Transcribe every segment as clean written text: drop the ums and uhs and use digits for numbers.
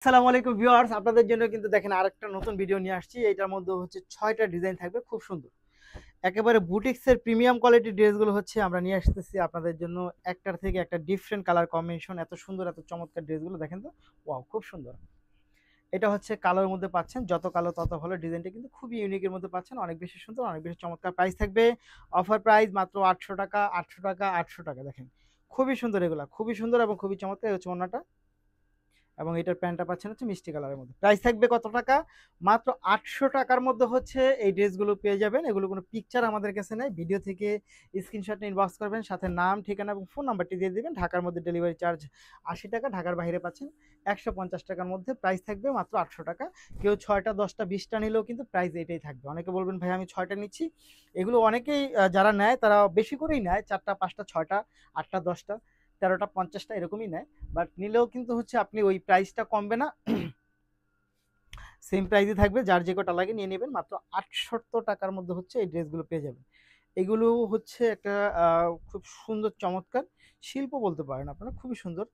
আসসালামু আলাইকুম ভিউয়ার্স, আপনাদের জন্য কিন্তু দেখেন আরেকটা নতুন ভিডিও নিয়ে আসছি। এটার মধ্যে হচ্ছে 6টা ডিজাইন থাকবে, খুব সুন্দর। একেবারে বুটিক্সের প্রিমিয়াম কোয়ালিটির ড্রেসগুলো হচ্ছে আমরা নিয়ে আসতেছি আপনাদের জন্য। একটার থেকে একটা ডিফারেন্ট কালার কম্বিনেশন, এত সুন্দর এত চমৎকার ড্রেসগুলো দেখেন তো, ওয়াও খুব সুন্দর। এটা হচ্ছে কালোর মধ্যে পাচ্ছেন, যত কালো তত ভালো। ডিজাইনটা কিন্তু খুবই ইউনিকের মধ্যে পাচ্ছেন, অনেক বেশি সুন্দর, অনেক বেশি চমৎকার। প্রাইস থাকবে অফার প্রাইস মাত্র 800 টাকা, 800 টাকা, 800 টাকা। দেখেন খুবই সুন্দর, এগুলা খুবই সুন্দর এবং খুবই চমৎকার। এই হচ্ছে ওড়নাটা এবং এটার প্যান্টটা পাচ্ছেন হচ্ছে মিষ্টি কালারের মধ্যে। প্রাইস থাকবে কত টাকা? মাত্র 800 টাকার মধ্যে হচ্ছে এই ড্রেসগুলো পেয়ে যাবেন। এগুলো কোনো পিকচার আমাদের কাছে নেই, ভিডিও থেকে স্ক্রিনশট ইনবক্স করবেন, সাথে নাম ঠিকানা এবং ফোন নাম্বারটি দিয়ে দিবেন। ঢাকার মধ্যে ডেলিভারি চার্জ 80 টাকা, ঢাকার বাইরে পাচ্ছেন 150 টাকার মধ্যে। প্রাইস থাকবে মাত্র 800 টাকা। কেউ 6টা 10টা 20টা নিলেও কিন্তু প্রাইস এটাই থাকবে। অনেকে বলবেন ভাই আমি 6টা নিচ্ছি, এগুলো অনেকেই যারা নেয় তারা বেশি করেই নেয়, 4টা 5টা 6টা 8টা 10টা 13টা 50টা এরকমই নেয়। বাট নিলেও কিন্তু হচ্ছে আপনি ওই প্রাইসটা কমবে না, সেম প্রাইসই থাকবে। যার যে কটা লাগে নিয়ে নেবেন। মাত্র 800 টাকার মধ্যে হচ্ছে এই ড্রেসগুলো পেয়ে যাবেন। এগুলো হচ্ছে একটা খুব সুন্দর চমৎকার শিল্প বলতে পারেন আপনারা, খুবই সুন্দর।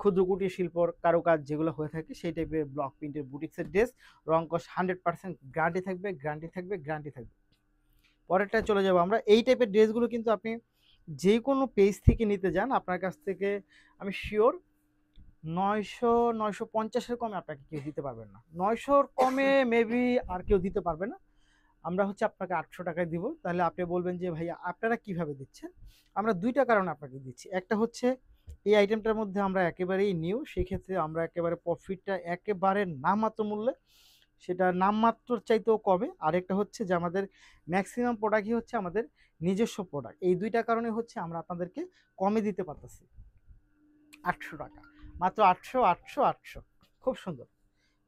ক্ষুদ্র কুটির শিল্পর কারুকাজ যেগুলো হয়ে থাকে সেই টাইপের ব্লক প্রিন্টের বুটিক্সের ড্রেস। রং কস 100% গ্যারান্টি থাকবে, গ্যারান্টি থাকবে, গ্যারান্টি থাকবে। পরেরটা চলে যাবো আমরা। এই টাইপের ড্রেসগুলো কিন্তু আপনি যে কোনো পেজ থেকে নিতে যান, আপনার কাছ থেকে আমি শিওর 900 950-এর কমে আপনাকে কেউ দিতে পারবেন না। 900-র কমে মেবি আর কেউ দিতে পারবে না। আমরা হচ্ছে আপনাকে 800 টাকায় দিব। তাহলে আপনি বলবেন যে ভাইয়া আপনারা কিভাবে দিচ্ছেন? আমরা দুইটা কারণে আপনাকে দিচ্ছি। একটা হচ্ছে এই আইটেমটার মধ্যে আমরা একেবারেই নিউ, সেক্ষেত্রে আমরা একেবারে প্রফিটটা একেবারে নামমাত্র মূল্যে, সেটা নামমাত্রর চাইতেও কমে। আরেকটা হচ্ছে যে আমাদের ম্যাক্সিমাম প্রোডাক্টই হচ্ছে আমাদের নিজস্ব প্রোডাক্ট। এই দুইটা কারণে হচ্ছে আমরা আপনাদেরকে কমে দিতে পারতেছি। 800 টাকা, মাত্র 800, 800, 800। খুব সুন্দর।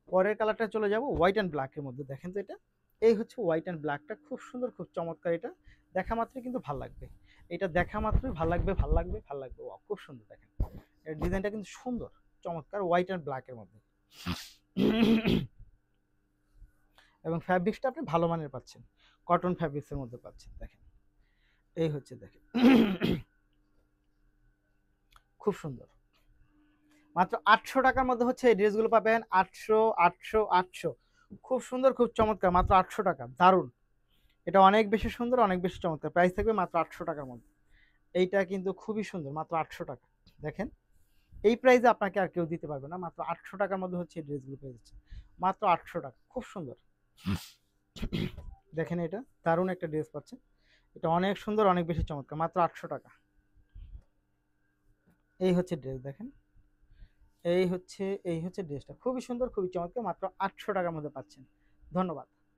পরের কালারটা চলে যাব হোয়াইট অ্যান্ড ব্ল্যাকের মধ্যে। দেখেন তো এটা, এই হচ্ছে হোয়াইট অ্যান্ড ব্ল্যাকটা, খুব সুন্দর খুব চমৎকার। এটা দেখা মাত্রই কিন্তু ভাল লাগবে, এটা দেখা মাত্রই ভাল লাগবে, ভাল লাগবে, ভাল লাগবে। ওয়াও খুব সুন্দর। দেখেন এর ডিজাইনটা কিন্তু সুন্দর চমৎকার, হোয়াইট অ্যান্ড ব্ল্যাকের মধ্যে। এবং ফ্যাব্রিক্সটা আপনি ভালো মানের পাচ্ছেন, কটন ফ্যাব্রিক্সের মধ্যে পাচ্ছেন। দেখেন এই হচ্ছে, দেখেন খুব সুন্দর। মাত্র 800 টাকার মধ্যে হচ্ছে এই ড্রেসগুলো পাবেন। 800, 800, 800। খুব সুন্দর খুব চমৎকার, মাত্র 800 টাকা। দারুণ, এটা অনেক বেশি সুন্দর, অনেক বেশি চমৎকার। প্রাইস থাকবে মাত্র 800 টাকার মধ্যে। এইটা কিন্তু খুবই সুন্দর, মাত্র 800 টাকা। দেখেন এই প্রাইসে আপনাকে আর কেউ দিতে পারবে না। মাত্র 800 টাকার মধ্যে হচ্ছে এই ড্রেসগুলো পেয়ে যাচ্ছে, মাত্র 800 টাকা। খুব সুন্দর। দেখেন এটা দারুণ একটা ড্রেস পাচ্ছেন, এটা অনেক সুন্দর, অনেক বেশি চমৎকার, মাত্র 800 টাকা। এই হচ্ছে ড্রেস, দেখেন এই হচ্ছে ড্রেসটা খুবই সুন্দর খুবই চমৎকার, মাত্র 800 টাকার মধ্যে পাচ্ছেন। ধন্যবাদ।